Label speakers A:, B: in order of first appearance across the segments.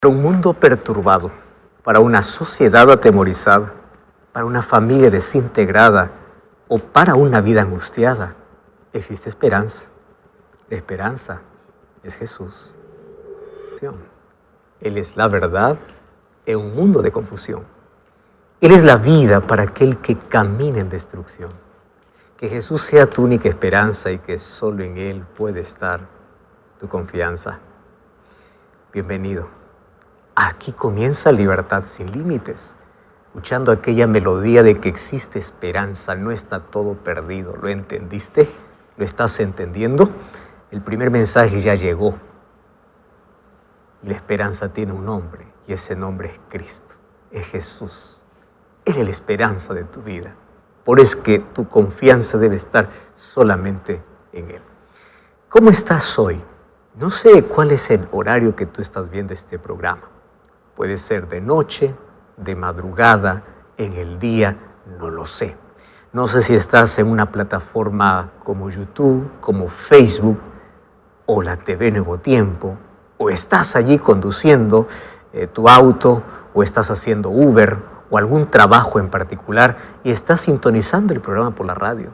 A: Para un mundo perturbado, para una sociedad atemorizada, para una familia desintegrada o para una vida angustiada, existe esperanza. La esperanza es Jesús. Él es la verdad en un mundo de confusión. Él es la vida para aquel que camina en destrucción. Que Jesús sea tu única esperanza y que solo en Él puede estar tu confianza. Bienvenido. Aquí comienza libertad sin límites, escuchando aquella melodía de que existe esperanza, no está todo perdido. ¿Lo entendiste? ¿Lo estás entendiendo? El primer mensaje ya llegó. Y la esperanza tiene un nombre, y ese nombre es Cristo, es Jesús. Él es la esperanza de tu vida. Por eso es que tu confianza debe estar solamente en Él. ¿Cómo estás hoy? No sé cuál es el horario que tú estás viendo este programa. Puede ser de noche, de madrugada, en el día, no lo sé. No sé si estás en una plataforma como YouTube, como Facebook, o la TV Nuevo Tiempo, o estás allí conduciendo tu auto, o estás haciendo Uber, o algún trabajo en particular, y estás sintonizando el programa por la radio.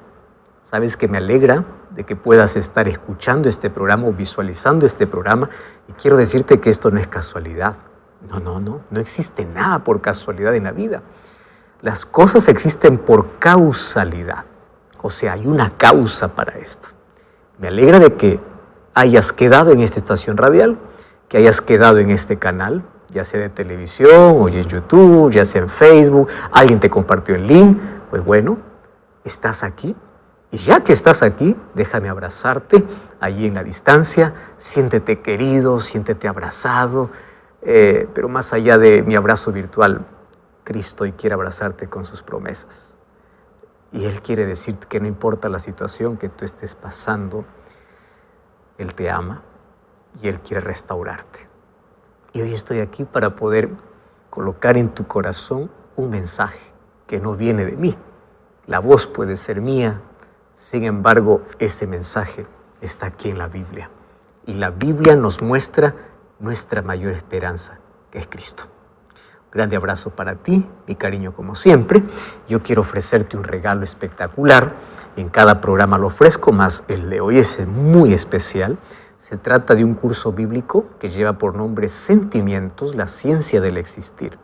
A: Sabes que me alegra de que puedas estar escuchando este programa o visualizando este programa, y quiero decirte que esto no es casualidad. No existe nada por casualidad en la vida. Las cosas existen por causalidad. O sea, hay una causa para esto. Me alegra de que hayas quedado en esta estación radial, que hayas quedado en este canal, ya sea de televisión o en YouTube, ya sea en Facebook, alguien te compartió el link. Pues bueno, estás aquí. Y ya que estás aquí, déjame abrazarte allí en la distancia. Siéntete querido, siéntete abrazado. Pero más allá de mi abrazo virtual, Cristo hoy quiere abrazarte con sus promesas. Y Él quiere decirte que no importa la situación que tú estés pasando, Él te ama y Él quiere restaurarte. Y hoy estoy aquí para poder colocar en tu corazón un mensaje que no viene de mí. La voz puede ser mía, sin embargo, ese mensaje está aquí en la Biblia. Y la Biblia nos muestra nuestra mayor esperanza, que es Cristo. Un grande abrazo para ti, mi cariño como siempre. Yo quiero ofrecerte un regalo espectacular. En cada programa lo ofrezco, más el de hoy es muy especial. Se trata de un curso bíblico que lleva por nombre Sentimientos, la ciencia del existir.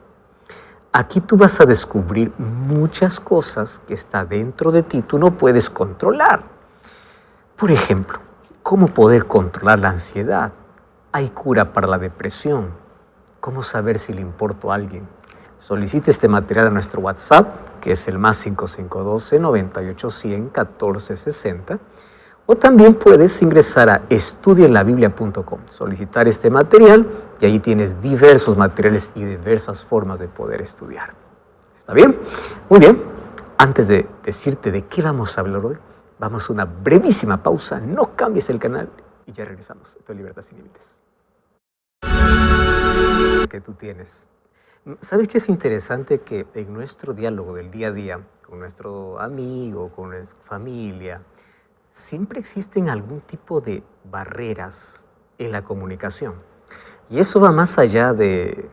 A: Aquí tú vas a descubrir muchas cosas que está dentro de ti, tú no puedes controlar. Por ejemplo, ¿cómo poder controlar la ansiedad? Hay cura para la depresión. ¿Cómo saber si le importo a alguien? Solicita este material a nuestro WhatsApp, que es el +5512 9810 1460. O también puedes ingresar a estudienlabiblia.com, solicitar este material y ahí tienes diversos materiales y diversas formas de poder estudiar. ¿Está bien? Muy bien. Antes de decirte de qué vamos a hablar hoy, vamos a una brevísima pausa. No cambies el canal y ya regresamos. Tu libertad sin límites. Que tú tienes. ¿Sabes qué es interesante? Que en nuestro diálogo del día a día, con nuestro amigo, con nuestra familia, siempre existen algún tipo de barreras en la comunicación. Y eso va más allá de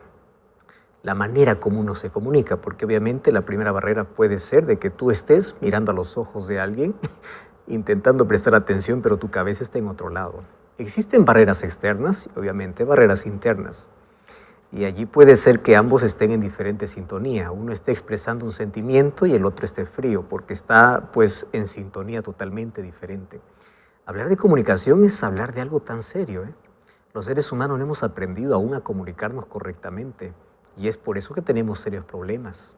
A: la manera como uno se comunica, porque obviamente la primera barrera puede ser de que tú estés mirando a los ojos de alguien, intentando prestar atención, pero tu cabeza está en otro lado. Existen barreras externas y obviamente barreras internas. Y allí puede ser que ambos estén en diferente sintonía. Uno esté expresando un sentimiento y el otro esté frío, porque está pues en sintonía totalmente diferente. Hablar de comunicación es hablar de algo tan serio, ¿eh? Los seres humanos no hemos aprendido aún a comunicarnos correctamente y es por eso que tenemos serios problemas.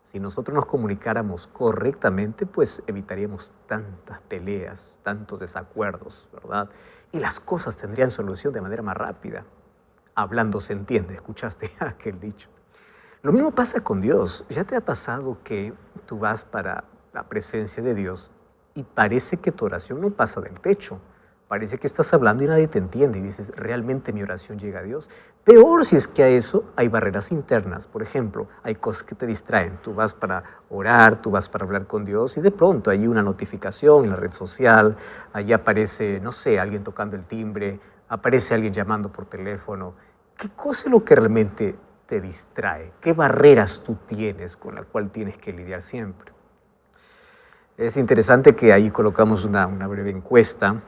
A: Si nosotros nos comunicáramos correctamente, pues evitaríamos tantas peleas, tantos desacuerdos, ¿verdad? Y las cosas tendrían solución de manera más rápida. Hablando se entiende, escuchaste aquel dicho. Lo mismo pasa con Dios. ¿Ya te ha pasado que tú vas para la presencia de Dios y parece que tu oración no pasa del techo? Parece que estás hablando y nadie te entiende y dices, ¿realmente mi oración llega a Dios? Peor si es que a eso hay barreras internas. Por ejemplo, hay cosas que te distraen. Tú vas para orar, tú vas para hablar con Dios y de pronto hay una notificación en la red social, allí aparece, no sé, alguien tocando el timbre, aparece alguien llamando por teléfono ¿Qué cosa es lo que realmente te distrae? ¿Qué barreras tú tienes con la cual tienes que lidiar siempre? Es interesante que ahí colocamos una breve encuesta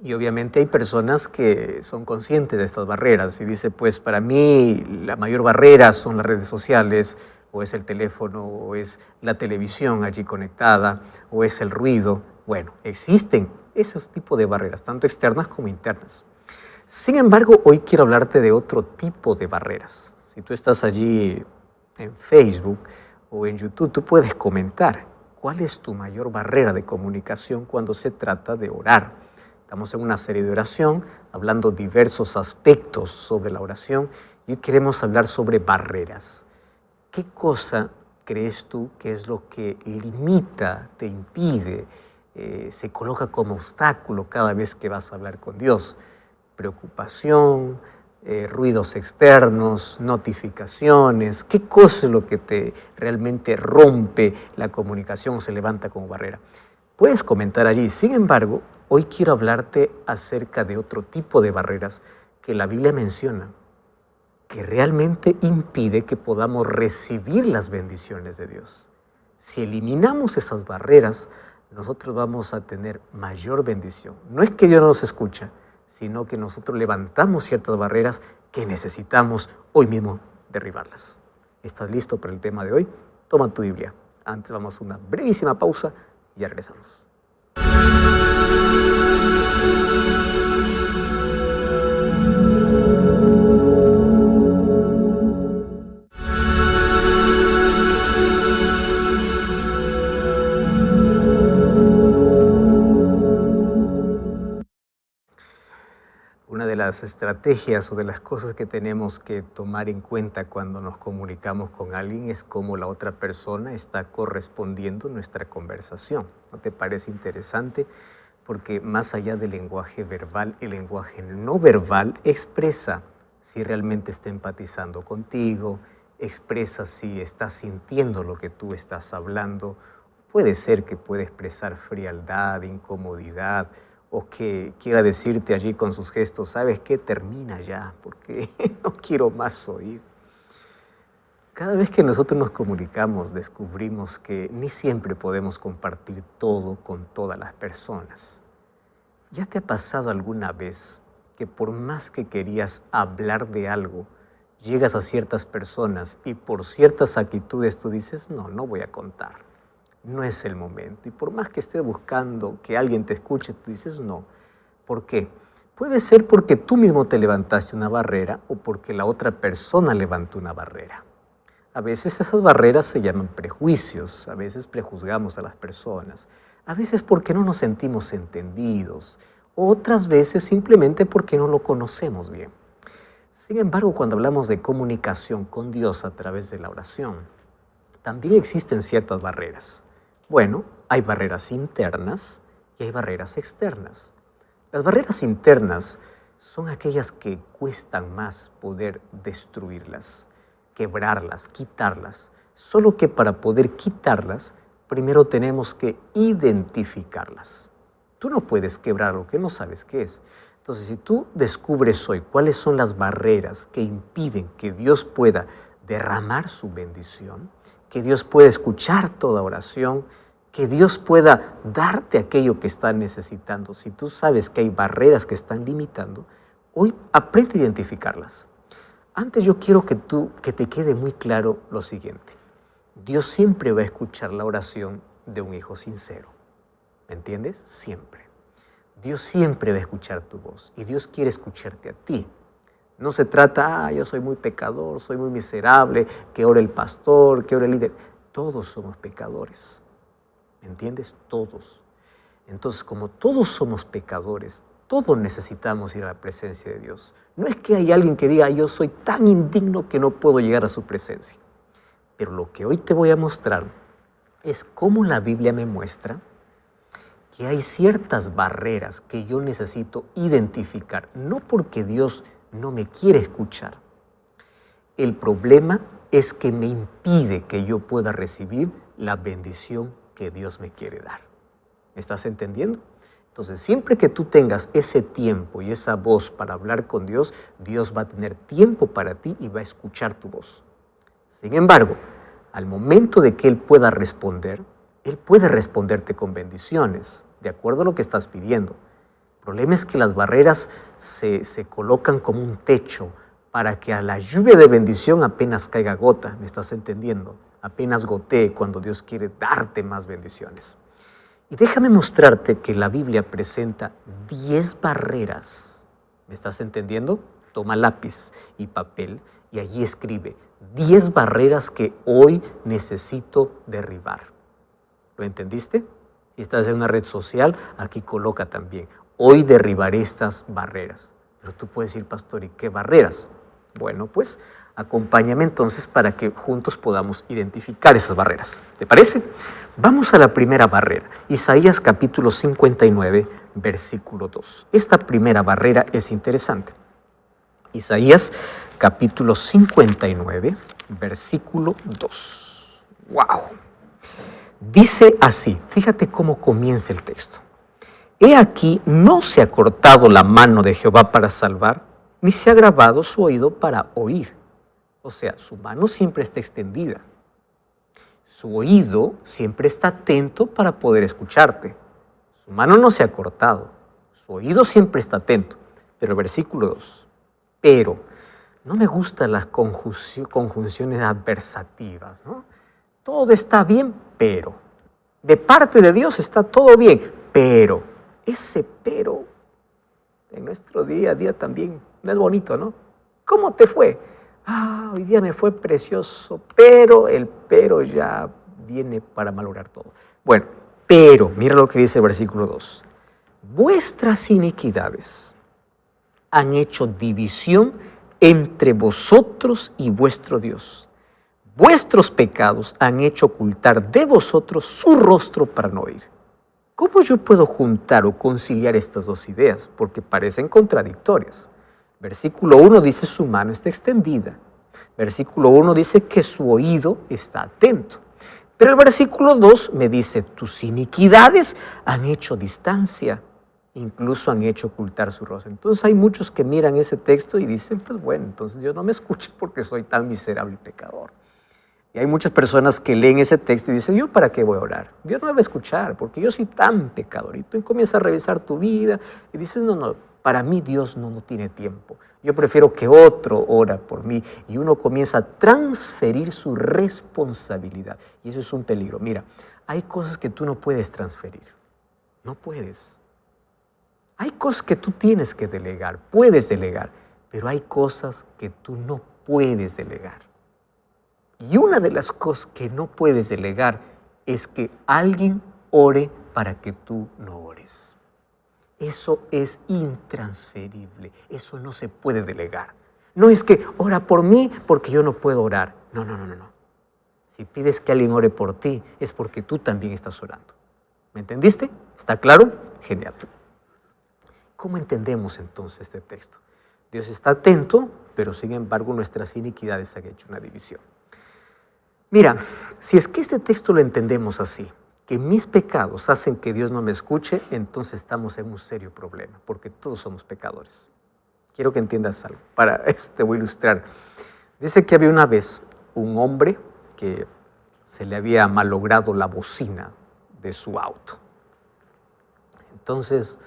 A: y obviamente hay personas que son conscientes de estas barreras y dice, pues para mí la mayor barrera son las redes sociales, o es el teléfono, o es la televisión allí conectada, o es el ruido. Bueno, existen esos tipos de barreras, tanto externas como internas. Sin embargo, hoy quiero hablarte de otro tipo de barreras. Si tú estás allí en Facebook o en YouTube, tú puedes comentar cuál es tu mayor barrera de comunicación cuando se trata de orar. Estamos en una serie de oración, hablando diversos aspectos sobre la oración y hoy queremos hablar sobre barreras. ¿Qué cosa crees tú que es lo que limita, te impide, se coloca como obstáculo cada vez que vas a hablar con Dios? Preocupación, ruidos externos, notificaciones. ¿Qué cosa es lo que te realmente rompe la comunicación o se levanta como barrera? Puedes comentar allí. Sin embargo, hoy quiero hablarte acerca de otro tipo de barreras que la Biblia menciona, que realmente impide que podamos recibir las bendiciones de Dios. Si eliminamos esas barreras, nosotros vamos a tener mayor bendición. No es que Dios no nos escucha, sino que nosotros levantamos ciertas barreras que necesitamos hoy mismo derribarlas. ¿Estás listo para el tema de hoy? Toma tu Biblia. Antes vamos a una brevísima pausa y ya regresamos. Una de las estrategias o de las cosas que tenemos que tomar en cuenta cuando nos comunicamos con alguien es cómo la otra persona está correspondiendo nuestra conversación. ¿No te parece interesante? Porque más allá del lenguaje verbal, el lenguaje no verbal expresa si realmente está empatizando contigo, expresa si está sintiendo lo que tú estás hablando. Puede ser que pueda expresar frialdad, incomodidad, o que quiera decirte allí con sus gestos, ¿sabes qué? Termina ya, porque no quiero más oír. Cada vez que nosotros nos comunicamos, descubrimos que ni siempre podemos compartir todo con todas las personas. ¿Ya te ha pasado alguna vez que por más que querías hablar de algo, llegas a ciertas personas y por ciertas actitudes tú dices, no voy a contar? No es el momento. Y por más que estés buscando que alguien te escuche, tú dices no. ¿Por qué? Puede ser porque tú mismo te levantaste una barrera o porque la otra persona levantó una barrera. A veces esas barreras se llaman prejuicios, a veces prejuzgamos a las personas, a veces porque no nos sentimos entendidos, otras veces simplemente porque no lo conocemos bien. Sin embargo, cuando hablamos de comunicación con Dios a través de la oración, también existen ciertas barreras. Bueno, hay barreras internas y hay barreras externas. Las barreras internas son aquellas que cuestan más poder destruirlas, quebrarlas, quitarlas. Solo que para poder quitarlas, primero tenemos que identificarlas. Tú no puedes quebrar lo que no sabes qué es. Entonces, si tú descubres hoy cuáles son las barreras que impiden que Dios pueda derramar su bendición, que Dios pueda escuchar toda oración, que Dios pueda darte aquello que estás necesitando. Si tú sabes que hay barreras que están limitando, hoy aprende a identificarlas. Antes yo quiero que te quede muy claro lo siguiente. Dios siempre va a escuchar la oración de un hijo sincero. ¿Me entiendes? Siempre. Dios siempre va a escuchar tu voz y Dios quiere escucharte a ti. No se trata, yo soy muy pecador, soy muy miserable, que ore el pastor, que ore el líder. Todos somos pecadores. ¿Me entiendes? Todos. Entonces, como todos somos pecadores, todos necesitamos ir a la presencia de Dios. No es que hay alguien que diga, yo soy tan indigno que no puedo llegar a su presencia. Pero lo que hoy te voy a mostrar es cómo la Biblia me muestra que hay ciertas barreras que yo necesito identificar, no porque Dios no me quiere escuchar. El problema es que me impide que yo pueda recibir la bendición que Dios me quiere dar. ¿Me estás entendiendo? Entonces, siempre que tú tengas ese tiempo y esa voz para hablar con Dios, Dios va a tener tiempo para ti y va a escuchar tu voz. Sin embargo, al momento de que Él pueda responder, Él puede responderte con bendiciones, de acuerdo a lo que estás pidiendo. El problema es que las barreras se colocan como un techo para que a la lluvia de bendición apenas caiga gota, ¿me estás entendiendo? Apenas gotee cuando Dios quiere darte más bendiciones. Y déjame mostrarte que la Biblia presenta 10 barreras. ¿Me estás entendiendo? Toma lápiz y papel y allí escribe 10 barreras que hoy necesito derribar. ¿Lo entendiste? Si estás en una red social, aquí coloca también. Hoy derribaré estas barreras. Pero tú puedes decir, pastor, ¿y qué barreras? Bueno, pues acompáñame entonces para que juntos podamos identificar esas barreras. ¿Te parece? Vamos a la primera barrera. Isaías capítulo 59, versículo 2. Esta primera barrera es interesante. Isaías capítulo 59, versículo 2. ¡Wow! Dice así, fíjate cómo comienza el texto. He aquí, no se ha cortado la mano de Jehová para salvar, ni se ha agravado su oído para oír. O sea, su mano siempre está extendida. Su oído siempre está atento para poder escucharte. Su mano no se ha cortado. Su oído siempre está atento. Pero el versículo 2. Pero, no me gustan las conjunciones adversativas, ¿no? Todo está bien, pero. De parte de Dios está todo bien, pero. Ese pero en nuestro día a día también no es bonito, ¿no? ¿Cómo te fue? Hoy día me fue precioso, pero el pero ya viene para malograr todo. Bueno, pero, mira lo que dice el versículo 2. Vuestras iniquidades han hecho división entre vosotros y vuestro Dios. Vuestros pecados han hecho ocultar de vosotros su rostro para no oír. ¿Cómo yo puedo juntar o conciliar estas dos ideas? Porque parecen contradictorias. Versículo 1 dice su mano está extendida. Versículo 1 dice que su oído está atento. Pero el versículo 2 me dice, tus iniquidades han hecho distancia, incluso han hecho ocultar su rostro. Entonces hay muchos que miran ese texto y dicen, pues bueno, entonces Dios no me escucha porque soy tan miserable y pecador. Y hay muchas personas que leen ese texto y dicen, ¿yo para qué voy a orar? Dios no me va a escuchar porque yo soy tan pecadorito. Y comienzas a revisar tu vida y dices, no, para mí Dios no tiene tiempo. Yo prefiero que otro ora por mí. Y uno comienza a transferir su responsabilidad. Y eso es un peligro. Mira, hay cosas que tú no puedes transferir. No puedes. Hay cosas que tú tienes que delegar. Puedes delegar. Pero hay cosas que tú no puedes delegar. Y una de las cosas que no puedes delegar es que alguien ore para que tú no ores. Eso es intransferible. Eso no se puede delegar. No es que ora por mí porque yo no puedo orar. No. Si pides que alguien ore por ti es porque tú también estás orando. ¿Me entendiste? ¿Está claro? Genial. ¿Cómo entendemos entonces este texto? Dios está atento, pero sin embargo nuestras iniquidades han hecho una división. Mira, si es que este texto lo entendemos así, que mis pecados hacen que Dios no me escuche, entonces estamos en un serio problema, porque todos somos pecadores. Quiero que entiendas algo. Para esto te voy a ilustrar. Dice que había una vez un hombre que se le había malogrado la bocina de su auto. Entonces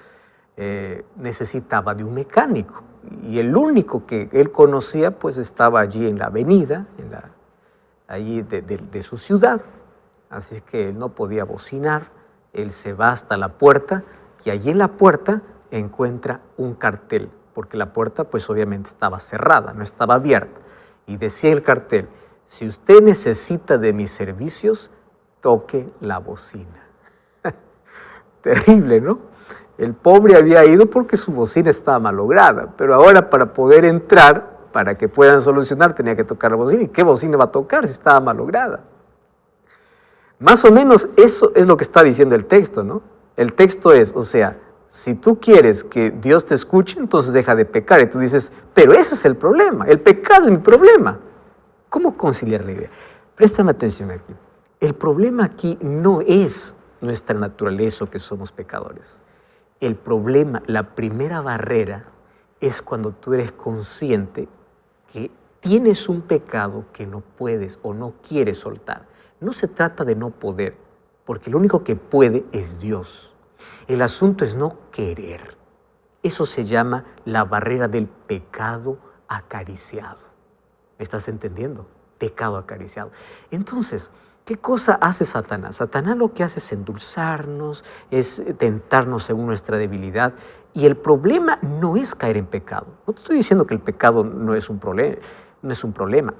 A: necesitaba de un mecánico y el único que él conocía pues estaba allí en la avenida, allí de su ciudad. Así que él no podía bocinar, él se va hasta la puerta y allí en la puerta encuentra un cartel, porque la puerta pues obviamente estaba cerrada, no estaba abierta. Y decía el cartel, si usted necesita de mis servicios, toque la bocina. Terrible, ¿no? El pobre había ido porque su bocina estaba malograda, pero ahora para poder entrar, para que puedan solucionar, tenía que tocar la bocina. ¿Y qué bocina va a tocar si estaba malograda? Más o menos eso es lo que está diciendo el texto, ¿no? El texto es, o sea, si tú quieres que Dios te escuche, entonces deja de pecar. Y tú dices, pero ese es el problema, el pecado es mi problema. ¿Cómo conciliar la idea? Préstame atención aquí. El problema aquí no es nuestra naturaleza o que somos pecadores. El problema, la primera barrera es cuando tú eres consciente que tienes un pecado que no puedes o no quieres soltar. No se trata de no poder, porque lo único que puede es Dios. El asunto es no querer. Eso se llama la barrera del pecado acariciado. ¿Me estás entendiendo? Pecado acariciado. Entonces, ¿qué cosa hace Satanás? Satanás lo que hace es endulzarnos, es tentarnos según nuestra debilidad. Y el problema no es caer en pecado. No te estoy diciendo que el pecado no es un problema,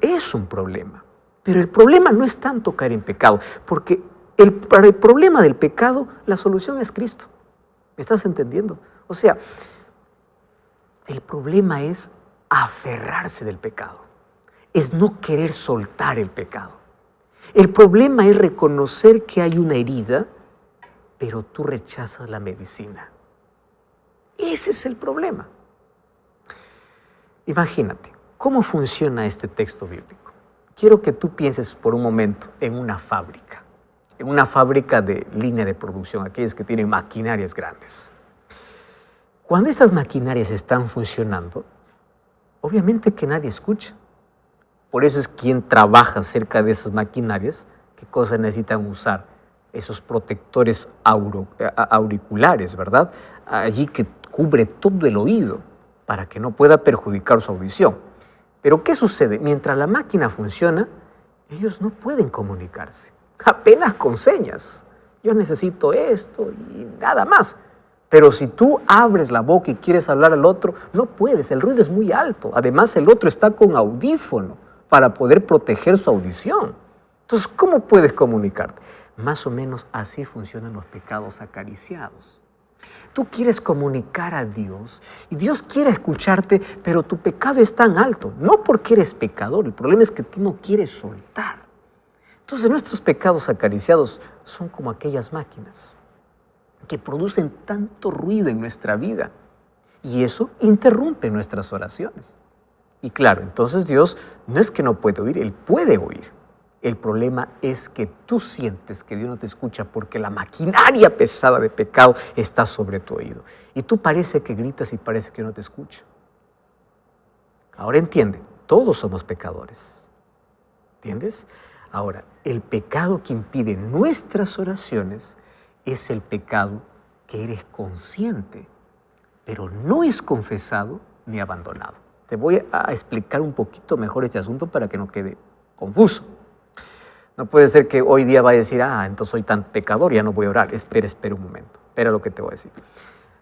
A: es un problema. Pero el problema no es tanto caer en pecado, porque para el problema del pecado, la solución es Cristo. ¿Me estás entendiendo? O sea, el problema es aferrarse del pecado, es no querer soltar el pecado. El problema es reconocer que hay una herida, pero tú rechazas la medicina. Ese es el problema. Imagínate, ¿cómo funciona este texto bíblico? Quiero que tú pienses por un momento en una fábrica de línea de producción, aquellas que tienen maquinarias grandes. Cuando estas maquinarias están funcionando, obviamente que nadie escucha. Por eso es quien trabaja cerca de esas maquinarias, qué cosas necesitan usar, esos protectores auriculares, ¿verdad? Allí que cubre todo el oído para que no pueda perjudicar su audición. Pero ¿qué sucede? Mientras la máquina funciona, ellos no pueden comunicarse, apenas con señas. Yo necesito esto y nada más. Pero si tú abres la boca y quieres hablar al otro, no puedes, el ruido es muy alto. Además, el otro está con audífono para poder proteger su audición. Entonces, ¿cómo puedes comunicarte? Más o menos así funcionan los pecados acariciados. Tú quieres comunicar a Dios y Dios quiere escucharte, pero tu pecado es tan alto, no porque eres pecador, el problema es que tú no quieres soltar. Entonces nuestros pecados acariciados son como aquellas máquinas que producen tanto ruido en nuestra vida y eso interrumpe nuestras oraciones. Y claro, entonces Dios no es que no puede oír, Él puede oír. El problema es que tú sientes que Dios no te escucha porque la maquinaria pesada de pecado está sobre tu oído. Y tú parece que gritas y parece que no te escucha. Ahora entiende, todos somos pecadores. ¿Entiendes? Ahora, el pecado que impide nuestras oraciones es el pecado que eres consciente, pero no es confesado ni abandonado. Te voy a explicar un poquito mejor este asunto para que no quede confuso. No puede ser que hoy día vaya a decir, entonces soy tan pecador, ya no voy a orar. Espera un momento. Espera lo que te voy a decir.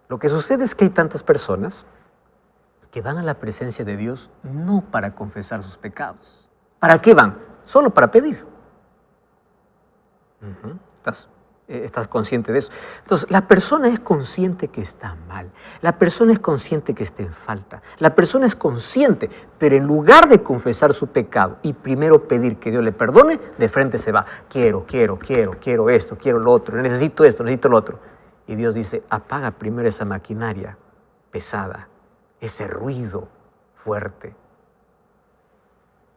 A: Lo que sucede es que hay tantas personas que van a la presencia de Dios no para confesar sus pecados. ¿Para qué van? Solo para pedir. ¿Estás consciente de eso? Entonces, la persona es consciente que está mal. La persona es consciente que está en falta. La persona es consciente, pero en lugar de confesar su pecado y primero pedir que Dios le perdone, de frente se va. Quiero esto, quiero lo otro, necesito esto, necesito lo otro. Y Dios dice, apaga primero esa maquinaria pesada, ese ruido fuerte.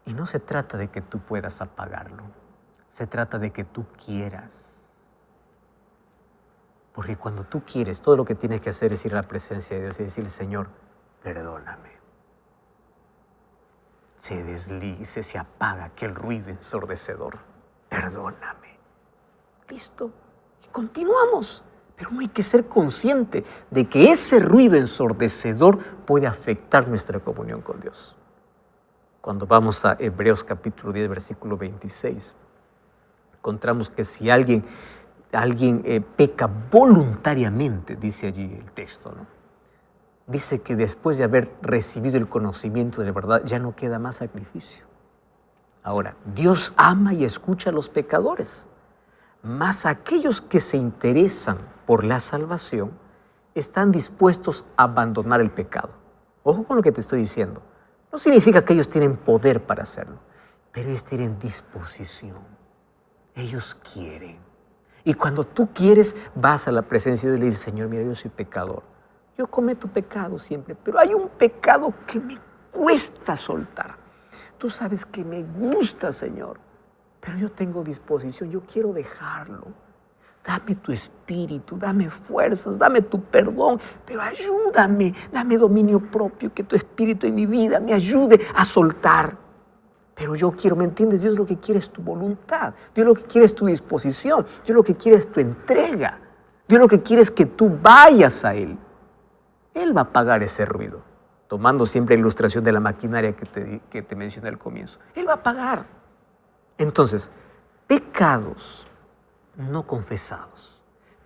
A: Y no se trata de que tú puedas apagarlo. Se trata de que tú quieras. Porque cuando tú quieres, todo lo que tienes que hacer es ir a la presencia de Dios y decir, Señor, perdóname. Se deslice, se apaga aquel ruido ensordecedor. Perdóname. Listo. Y continuamos. Pero no hay que ser consciente de que ese ruido ensordecedor puede afectar nuestra comunión con Dios. Cuando vamos a Hebreos capítulo 10, versículo 26, encontramos que si alguien peca voluntariamente, dice allí el texto, ¿no? Dice que después de haber recibido el conocimiento de la verdad, ya no queda más sacrificio. Ahora, Dios ama y escucha a los pecadores, mas aquellos que se interesan por la salvación están dispuestos a abandonar el pecado. Ojo con lo que te estoy diciendo. No significa que ellos tienen poder para hacerlo, pero ellos tienen disposición. Ellos quieren. Y cuando tú quieres, vas a la presencia de Dios y le dices, Señor, mira, yo soy pecador. Yo cometo pecado siempre, pero hay un pecado que me cuesta soltar. Tú sabes que me gusta, Señor, pero yo tengo disposición, yo quiero dejarlo. dame tu espíritu, dame fuerzas, dame tu perdón, pero ayúdame, dame dominio propio, que tu espíritu en mi vida me ayude a soltar. Pero yo quiero, ¿me entiendes? Dios lo que quiere es tu voluntad, Dios lo que quiere es tu disposición, Dios lo que quiere es tu entrega, Dios lo que quiere es que tú vayas a Él. Él va a pagar ese ruido, tomando siempre la ilustración de la maquinaria que te mencioné al comienzo. Él va a pagar. Entonces, pecados no confesados,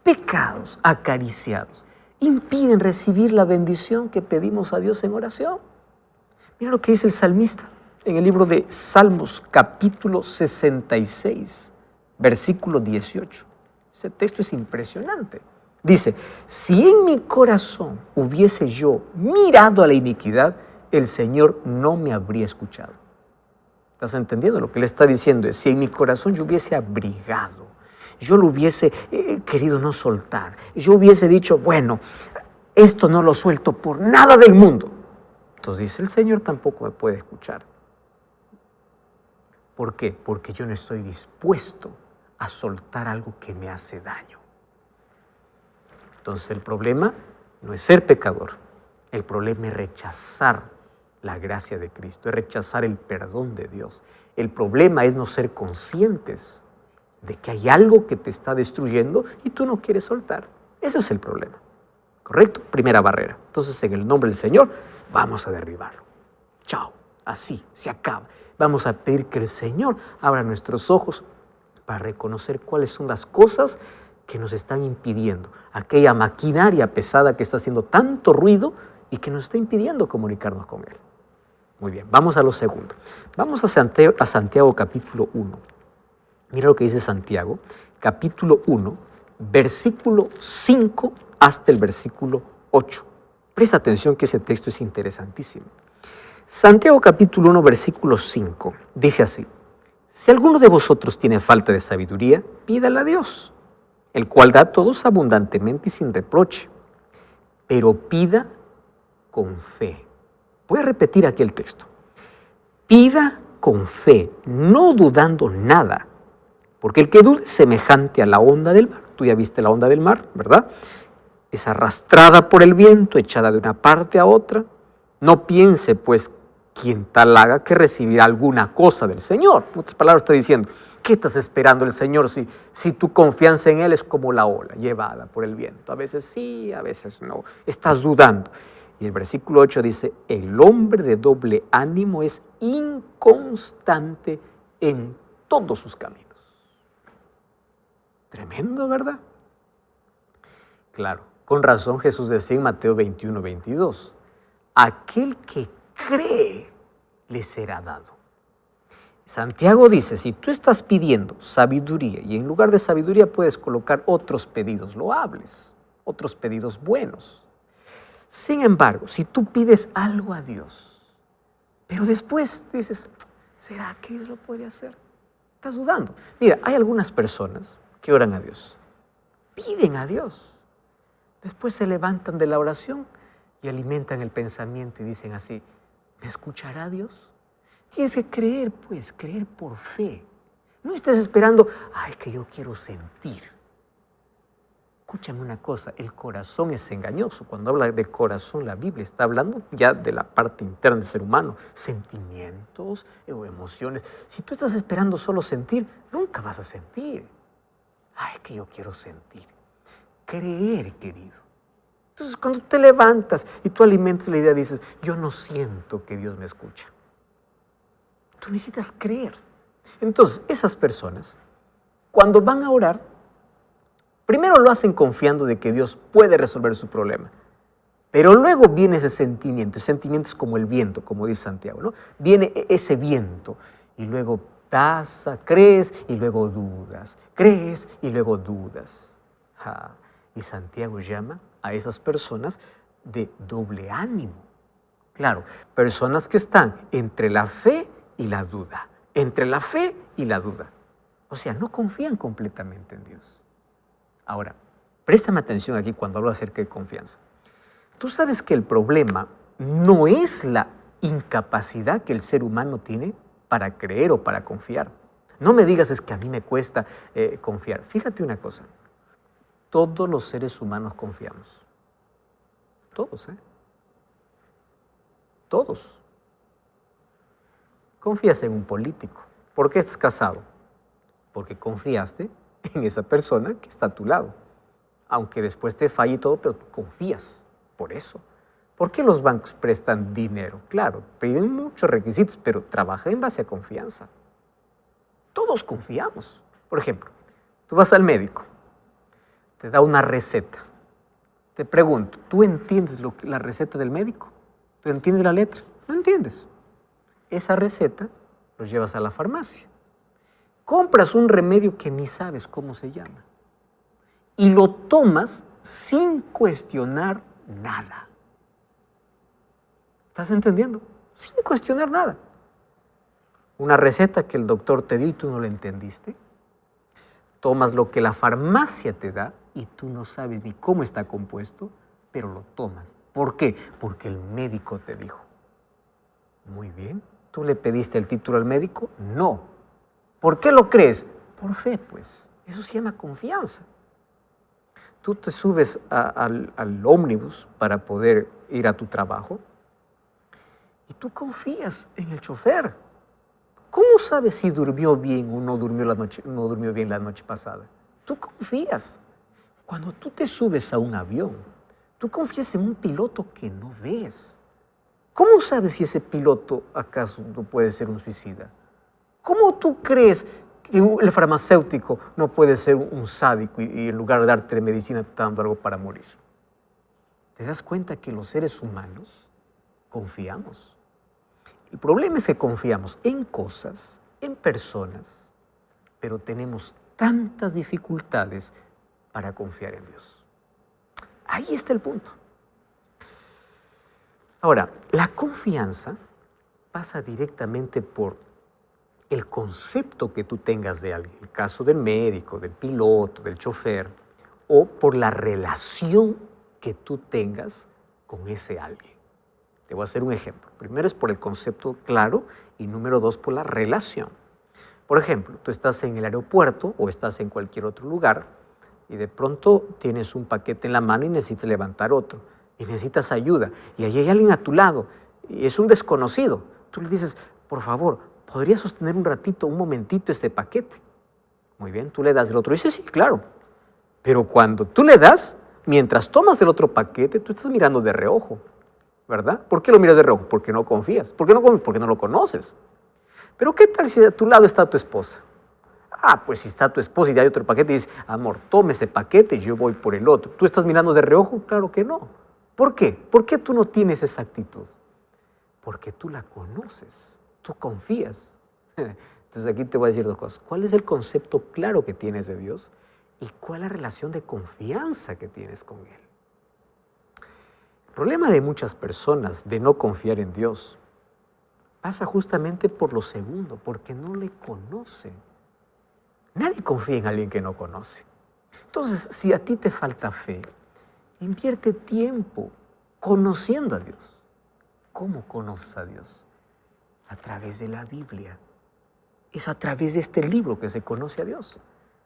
A: pecados acariciados, impiden recibir la bendición que pedimos a Dios en oración. Mira lo que dice el salmista en el libro de Salmos, capítulo 66, versículo 18. Ese texto es impresionante. Dice, si en mi corazón hubiese yo mirado a la iniquidad, el Señor no me habría escuchado. ¿Estás entendiendo? Lo que le está diciendo es, si en mi corazón yo hubiese abrigado, yo lo hubiese querido no soltar, yo hubiese dicho, bueno, esto no lo suelto por nada del mundo. Entonces dice, el Señor tampoco me puede escuchar. ¿Por qué? Porque yo no estoy dispuesto a soltar algo que me hace daño. Entonces el problema no es ser pecador, el problema es rechazar la gracia de Cristo, es rechazar el perdón de Dios. El problema es no ser conscientes de que hay algo que te está destruyendo y tú no quieres soltar. Ese es el problema. ¿Correcto? Primera barrera. Entonces, en el nombre del Señor, vamos a derribarlo. Chao. Así se acaba. Vamos a pedir que el Señor abra nuestros ojos para reconocer cuáles son las cosas que nos están impidiendo, aquella maquinaria pesada que está haciendo tanto ruido y que nos está impidiendo comunicarnos con Él. Muy bien, vamos a lo segundo. Vamos a Santiago capítulo 1. Mira lo que dice Santiago, capítulo 1, versículo 5 hasta el versículo 8. Presta atención que ese texto es interesantísimo. Santiago capítulo 1, versículo 5, dice así, si alguno de vosotros tiene falta de sabiduría, pídala a Dios, el cual da a todos abundantemente y sin reproche, pero pida con fe. Voy a repetir aquí el texto. Pida con fe, no dudando nada, porque el que dude es semejante a la onda del mar. Tú ya viste la onda del mar, ¿verdad? Es arrastrada por el viento, echada de una parte a otra. No piense, pues, quien tal haga que recibirá alguna cosa del Señor. En otras palabras está diciendo, ¿qué estás esperando del Señor si tu confianza en Él es como la ola llevada por el viento? A veces sí, a veces no. Estás dudando. Y el versículo 8 dice, el hombre de doble ánimo es inconstante en todos sus caminos. Tremendo, ¿verdad? Claro, con razón Jesús decía en Mateo 21, 22, aquel que cree le será dado. Santiago dice, si tú estás pidiendo sabiduría y en lugar de sabiduría puedes colocar otros pedidos loables, otros pedidos buenos. Sin embargo, si tú pides algo a Dios, pero después dices, ¿será que Dios lo puede hacer? Estás dudando. Mira, hay algunas personas que oran a Dios, piden a Dios, después se levantan de la oración y alimentan el pensamiento y dicen así, ¿me escuchará Dios? Tienes que creer, pues, creer por fe. No estés esperando, ay, que yo quiero sentir. Escúchame una cosa, el corazón es engañoso. Cuando habla de corazón, la Biblia está hablando ya de la parte interna del ser humano, sentimientos o emociones. Si tú estás esperando solo sentir, nunca vas a sentir. Ay, que yo quiero sentir. Creer, querido. Entonces, cuando te levantas y tú alimentas la idea, dices, yo no siento que Dios me escucha. Tú necesitas creer. Entonces, esas personas, cuando van a orar, primero lo hacen confiando de que Dios puede resolver su problema. Pero luego viene ese sentimiento. El sentimiento es como el viento, como dice Santiago, ¿no? Viene ese viento y luego pasa, crees y luego dudas. Crees y luego dudas. Y Santiago llama a esas personas de doble ánimo. Claro, personas que están entre la fe y la duda. Entre la fe y la duda. O sea, no confían completamente en Dios. Ahora, préstame atención aquí cuando hablo acerca de confianza. Tú sabes que el problema no es la incapacidad que el ser humano tiene para creer o para confiar. No me digas es que a mí me cuesta confiar. Fíjate una cosa. Todos los seres humanos confiamos. Todos, ¿eh? Todos. Confías en un político. ¿Por qué estás casado? Porque confiaste en esa persona que está a tu lado. Aunque después te falle y todo, pero tú confías. Por eso. ¿Por qué los bancos prestan dinero? Claro, piden muchos requisitos, pero trabaja en base a confianza. Todos confiamos. Por ejemplo, tú vas al médico, te da una receta. Te pregunto, ¿tú entiendes la receta del médico? ¿Tú entiendes la letra? No entiendes. Esa receta lo llevas a la farmacia. Compras un remedio que ni sabes cómo se llama y lo tomas sin cuestionar nada. ¿Estás entendiendo? Sin cuestionar nada. Una receta que el doctor te dio y tú no la entendiste. Tomas lo que la farmacia te da y tú no sabes ni cómo está compuesto, pero lo tomas. ¿Por qué? Porque el médico te dijo. Muy bien. ¿Tú le pediste el título al médico? No. ¿Por qué lo crees? Por fe, pues. Eso se llama confianza. Tú te subes al ómnibus para poder ir a tu trabajo y tú confías en el chofer. ¿Cómo sabes si durmió bien o no durmió bien la noche pasada? Tú confías. Cuando tú te subes a un avión, tú confías en un piloto que no ves. ¿Cómo sabes si ese piloto acaso no puede ser un suicida? ¿Cómo tú crees que el farmacéutico no puede ser un sádico y en lugar de darte medicina te está dando algo para morir? ¿Te das cuenta que los seres humanos confiamos? El problema es que confiamos en cosas, en personas, pero tenemos tantas dificultades para confiar en Dios. Ahí está el punto. Ahora, la confianza pasa directamente por el concepto que tú tengas de alguien, el caso del médico, del piloto, del chofer, o por la relación que tú tengas con ese alguien. Te voy a hacer un ejemplo. Primero es por el concepto claro y número 2 por la relación. Por ejemplo, tú estás en el aeropuerto o estás en cualquier otro lugar y de pronto tienes un paquete en la mano y necesitas levantar otro y necesitas ayuda y ahí hay alguien a tu lado y es un desconocido. Tú le dices, por favor, ¿podrías sostener un ratito, un momentito este paquete? Muy bien, tú le das el otro. Y dice, sí, claro. Pero cuando tú le das, mientras tomas el otro paquete, tú estás mirando de reojo, ¿verdad? ¿Por qué lo miras de reojo? Porque no confías. ¿Por qué no confías? Porque no lo conoces. Pero ¿qué tal si a tu lado está tu esposa? Ah, pues si está tu esposa y hay otro paquete y dices, amor, tome ese paquete y yo voy por el otro. ¿Tú estás mirando de reojo? Claro que no. ¿Por qué? ¿Por qué tú no tienes esa actitud? Porque tú la conoces, tú confías. Entonces aquí te voy a decir dos cosas. ¿Cuál es el concepto claro que tienes de Dios? ¿Y cuál es la relación de confianza que tienes con Él? El problema de muchas personas de no confiar en Dios pasa justamente por lo segundo, porque no le conocen. Nadie confía en alguien que no conoce. Entonces, si a ti te falta fe, invierte tiempo conociendo a Dios. ¿Cómo conoces a Dios? A través de la Biblia. Es a través de este libro que se conoce a Dios.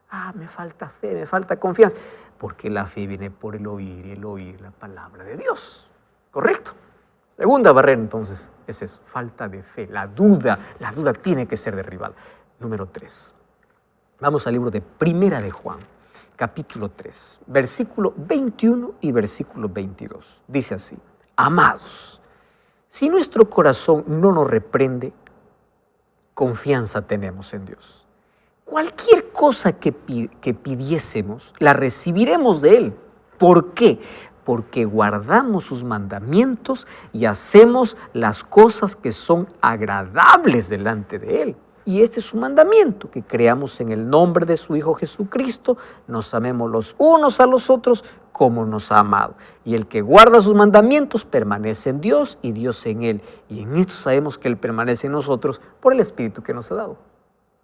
A: Ah, me falta fe, me falta confianza. Porque la fe viene por el oír y el oír la palabra de Dios. ¿Correcto? Segunda barrera entonces es eso, falta de fe, la duda tiene que ser derribada. Número 3. Vamos al libro de Primera de Juan, capítulo 3, versículo 21 y versículo 22. Dice así, amados, si nuestro corazón no nos reprende, confianza tenemos en Dios. Cualquier cosa que pidiésemos, la recibiremos de Él. ¿Por qué? Porque guardamos sus mandamientos y hacemos las cosas que son agradables delante de Él. Y este es su mandamiento, que creamos en el nombre de su Hijo Jesucristo, nos amemos los unos a los otros como nos ha amado. Y el que guarda sus mandamientos permanece en Dios y Dios en Él. Y en esto sabemos que Él permanece en nosotros por el Espíritu que nos ha dado.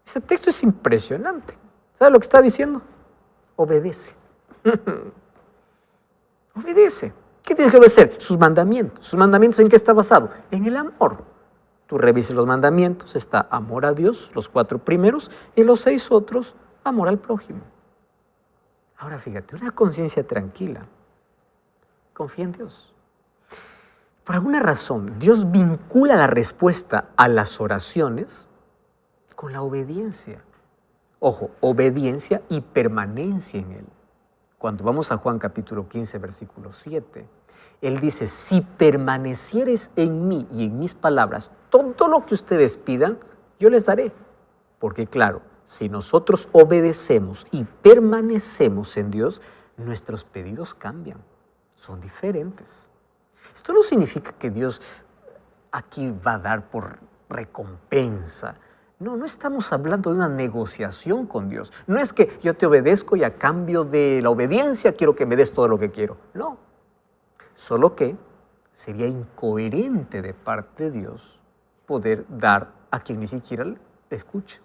A: Ese texto es impresionante. ¿Sabe lo que está diciendo? Obedece. Obedece. ¿Qué tienes que obedecer? Sus mandamientos. ¿Sus mandamientos en qué está basado? En el amor. Tú revises los mandamientos, está amor a Dios, los 4 primeros, y los 6 otros, amor al prójimo. Ahora fíjate, una conciencia tranquila. Confía en Dios. Por alguna razón, Dios vincula la respuesta a las oraciones con la obediencia. Ojo, obediencia y permanencia en Él. Cuando vamos a Juan capítulo 15, versículo 7, Él dice, si permanecieres en mí y en mis palabras, todo lo que ustedes pidan, yo les daré. Porque claro, si nosotros obedecemos y permanecemos en Dios, nuestros pedidos cambian, son diferentes. Esto no significa que Dios aquí va a dar por recompensa. No estamos hablando de una negociación con Dios. No es que yo te obedezco y a cambio de la obediencia quiero que me des todo lo que quiero. No. Solo que sería incoherente de parte de Dios poder dar a quien ni siquiera le escucha.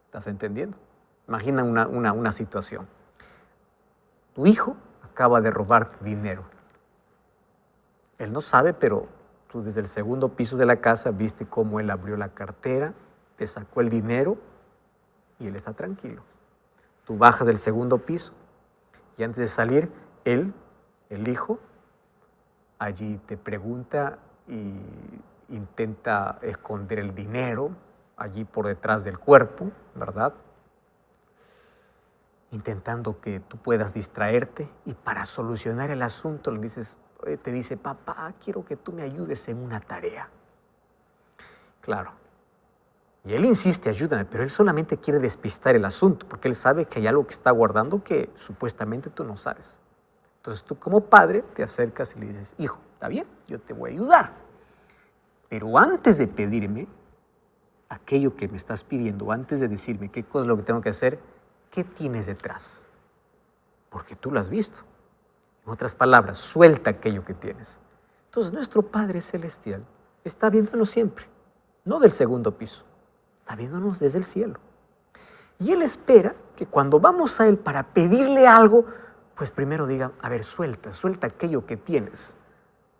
A: ¿Estás entendiendo? Imagina una situación. Tu hijo acaba de robarte dinero. Él no sabe, pero tú desde el segundo piso de la casa viste cómo él abrió la cartera, te sacó el dinero y él está tranquilo. Tú bajas del segundo piso y antes de salir, él, el hijo, allí te pregunta y intenta esconder el dinero allí por detrás del cuerpo, ¿verdad? Intentando que tú puedas distraerte y para solucionar el asunto te dice, papá, quiero que tú me ayudes en una tarea. Claro. Y él insiste, ayúdame, pero él solamente quiere despistar el asunto, porque él sabe que hay algo que está guardando que supuestamente tú no sabes. Entonces tú como padre te acercas y le dices, hijo, está bien, yo te voy a ayudar. Pero antes de pedirme aquello que me estás pidiendo, antes de decirme qué cosa es lo que tengo que hacer, ¿qué tienes detrás? Porque tú lo has visto. En otras palabras, suelta aquello que tienes. Entonces nuestro Padre Celestial está viéndonos siempre, no del segundo piso, está viéndonos desde el cielo. Y Él espera que cuando vamos a Él para pedirle algo, pues primero diga, a ver, suelta aquello que tienes.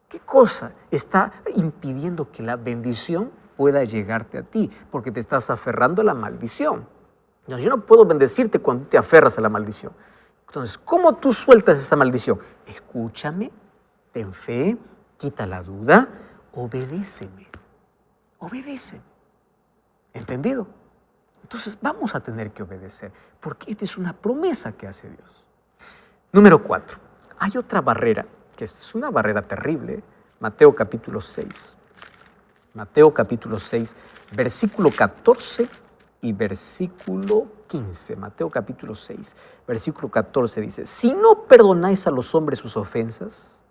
A: ¿Qué cosa está impidiendo que la bendición pueda llegarte a ti? Porque te estás aferrando a la maldición. No, yo no puedo bendecirte cuando te aferras a la maldición. Entonces, ¿cómo tú sueltas esa maldición? Escúchame, ten fe, quita la duda, obedéceme. Obedéceme. ¿Entendido? Entonces vamos a tener que obedecer, porque esta es una promesa que hace Dios. Número 4. Hay otra barrera, que es una barrera terrible. Mateo capítulo 6. Mateo capítulo 6, versículo 14 y versículo 15. Mateo capítulo 6, versículo 14 dice, si no perdonáis a los hombres sus ofensas,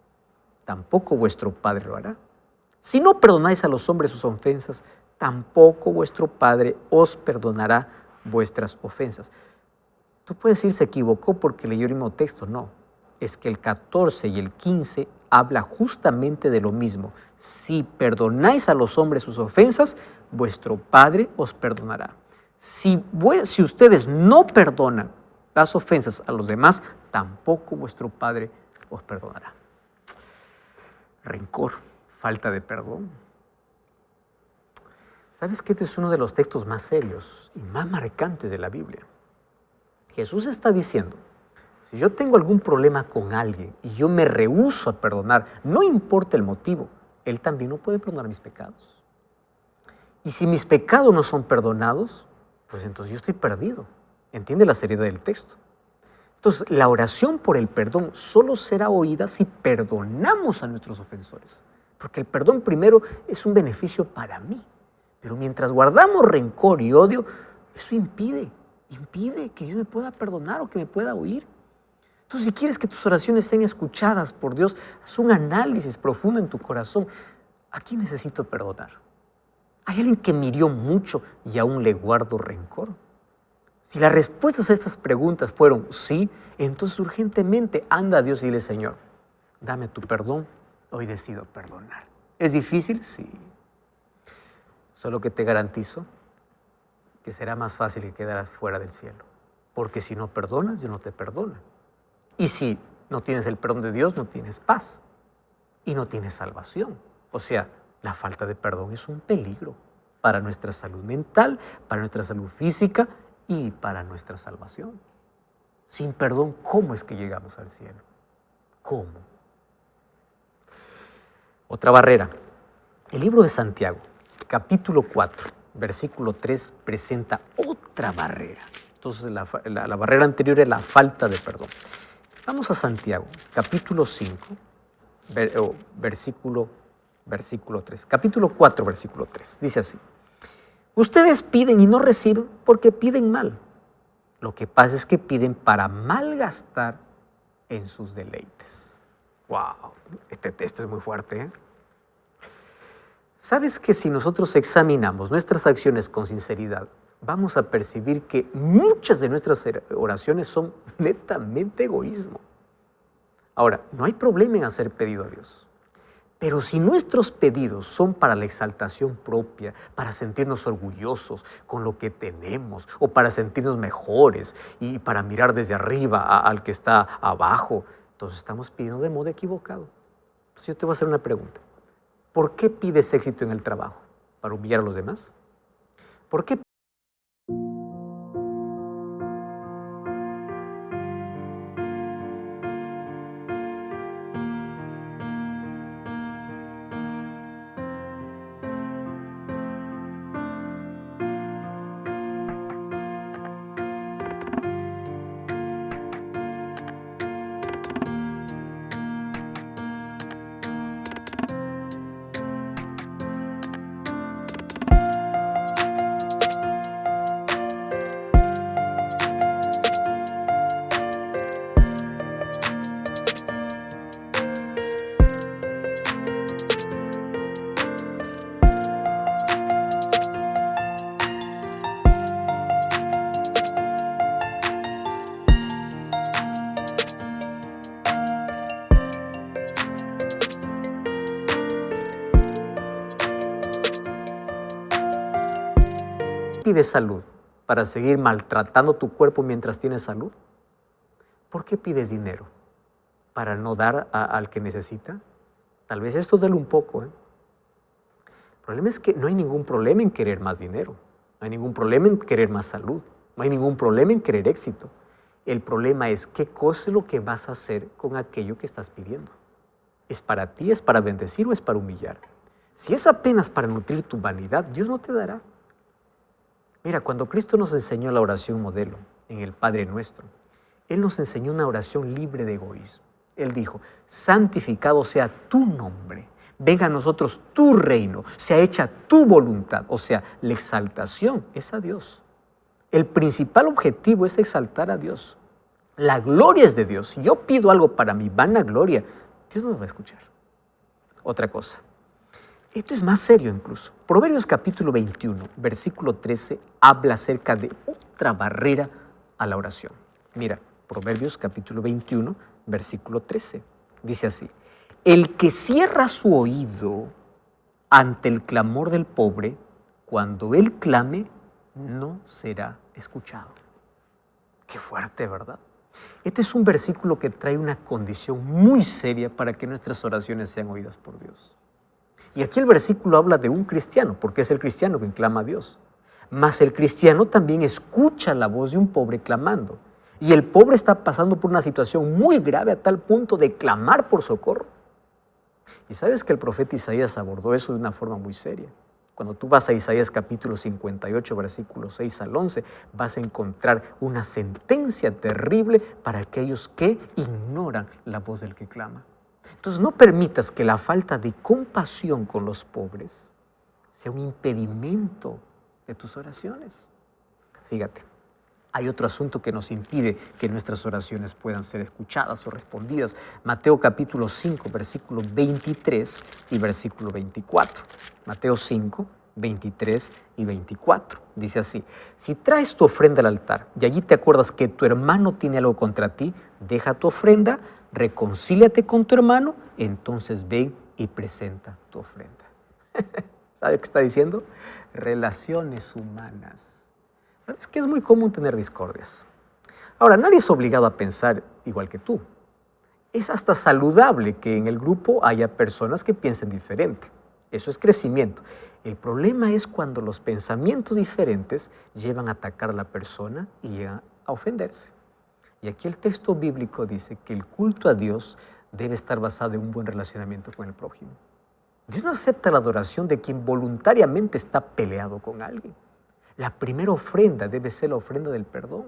A: tampoco vuestro Padre lo hará. Si no perdonáis a los hombres sus ofensas, tampoco vuestro Padre os perdonará vuestras ofensas. Tú puedes decir, se equivocó porque leyó el mismo texto. No, es que el 14 y el 15 habla justamente de lo mismo. Si perdonáis a los hombres sus ofensas, vuestro Padre os perdonará. Si ustedes no perdonan las ofensas a los demás, tampoco vuestro Padre os perdonará. Rencor, falta de perdón. ¿Sabes que este es uno de los textos más serios y más marcantes de la Biblia? Jesús está diciendo, si yo tengo algún problema con alguien y yo me rehúso a perdonar, no importa el motivo, Él también no puede perdonar mis pecados. Y si mis pecados no son perdonados, pues entonces yo estoy perdido. ¿Entiende la seriedad del texto? Entonces, la oración por el perdón solo será oída si perdonamos a nuestros ofensores. Porque el perdón primero es un beneficio para mí. Pero mientras guardamos rencor y odio, eso impide que Dios me pueda perdonar o que me pueda oír. Entonces, si quieres que tus oraciones sean escuchadas por Dios, haz un análisis profundo en tu corazón. ¿A quién necesito perdonar? ¿Hay alguien que me hirió mucho y aún le guardo rencor? Si las respuestas a estas preguntas fueron sí, entonces urgentemente anda a Dios y dile, Señor, dame tu perdón, hoy decido perdonar. ¿Es difícil? Sí. Solo que te garantizo que será más fácil que quedar fuera del cielo. Porque si no perdonas, Dios no te perdona. Y si no tienes el perdón de Dios, no tienes paz. Y no tienes salvación. O sea, la falta de perdón es un peligro para nuestra salud mental, para nuestra salud física y para nuestra salvación. Sin perdón, ¿cómo es que llegamos al cielo? ¿Cómo? Otra barrera. El libro de Santiago, capítulo 4, versículo 3, presenta otra barrera. Entonces, la barrera anterior es la falta de perdón. Vamos a Santiago, capítulo 5, versículo 3. Capítulo 4, versículo 3. Dice así. Ustedes piden y no reciben porque piden mal. Lo que pasa es que piden para malgastar en sus deleites. ¡Wow! Este texto es muy fuerte, ¿eh? ¿Sabes que si nosotros examinamos nuestras acciones con sinceridad, vamos a percibir que muchas de nuestras oraciones son netamente egoísmo? Ahora, no hay problema en hacer pedido a Dios. Pero si nuestros pedidos son para la exaltación propia, para sentirnos orgullosos con lo que tenemos, o para sentirnos mejores y para mirar desde arriba al que está abajo, entonces estamos pidiendo de modo equivocado. Entonces yo te voy a hacer una pregunta. ¿Por qué pides éxito en el trabajo? ¿Para humillar a los demás? ¿Por qué pides salud? ¿Para seguir maltratando tu cuerpo mientras tienes salud? ¿Por qué pides dinero? ¿Para no dar al que necesita? Tal vez esto duele un poco, ¿eh? El problema es que no hay ningún problema en querer más dinero, no hay ningún problema en querer más salud, no hay ningún problema en querer éxito. El problema es qué cosa es lo que vas a hacer con aquello que estás pidiendo. ¿Es para ti, es para bendecir o es para humillar? Si es apenas para nutrir tu vanidad, Dios no te dará. Mira, cuando Cristo nos enseñó la oración modelo en el Padre Nuestro, Él nos enseñó una oración libre de egoísmo. Él dijo, santificado sea tu nombre, venga a nosotros tu reino, sea hecha tu voluntad. O sea, la exaltación es a Dios. El principal objetivo es exaltar a Dios. La gloria es de Dios. Si yo pido algo para mi vanagloria, Dios no me va a escuchar. Otra cosa. Esto es más serio incluso. Proverbios capítulo 21, versículo 13, habla acerca de otra barrera a la oración. Mira, Proverbios capítulo 21, versículo 13. Dice así, el que cierra su oído ante el clamor del pobre, cuando él clame, no será escuchado. Qué fuerte, ¿verdad? Este es un versículo que trae una condición muy seria para que nuestras oraciones sean oídas por Dios. Y aquí el versículo habla de un cristiano, porque es el cristiano quien clama a Dios. Mas el cristiano también escucha la voz de un pobre clamando. Y el pobre está pasando por una situación muy grave a tal punto de clamar por socorro. Y sabes que el profeta Isaías abordó eso de una forma muy seria. Cuando tú vas a Isaías capítulo 58, versículos 6 al 11, vas a encontrar una sentencia terrible para aquellos que ignoran la voz del que clama. Entonces no permitas que la falta de compasión con los pobres sea un impedimento de tus oraciones. Fíjate, hay otro asunto que nos impide que nuestras oraciones puedan ser escuchadas o respondidas. Mateo capítulo 5, versículo 23 y versículo 24. Mateo 5, 23 y 24. Dice así, si traes tu ofrenda al altar y allí te acuerdas que tu hermano tiene algo contra ti, deja tu ofrenda, reconcíliate con tu hermano, entonces ven y presenta tu ofrenda. ¿Sabe qué está diciendo? Relaciones humanas. ¿Sabes que es muy común tener discordias? Ahora, nadie es obligado a pensar igual que tú. Es hasta saludable que en el grupo haya personas que piensen diferente. Eso es crecimiento. El problema es cuando los pensamientos diferentes llevan a atacar a la persona y llegan a ofenderse. Y aquí el texto bíblico dice que el culto a Dios debe estar basado en un buen relacionamiento con el prójimo. Dios no acepta la adoración de quien voluntariamente está peleado con alguien. La primera ofrenda debe ser la ofrenda del perdón.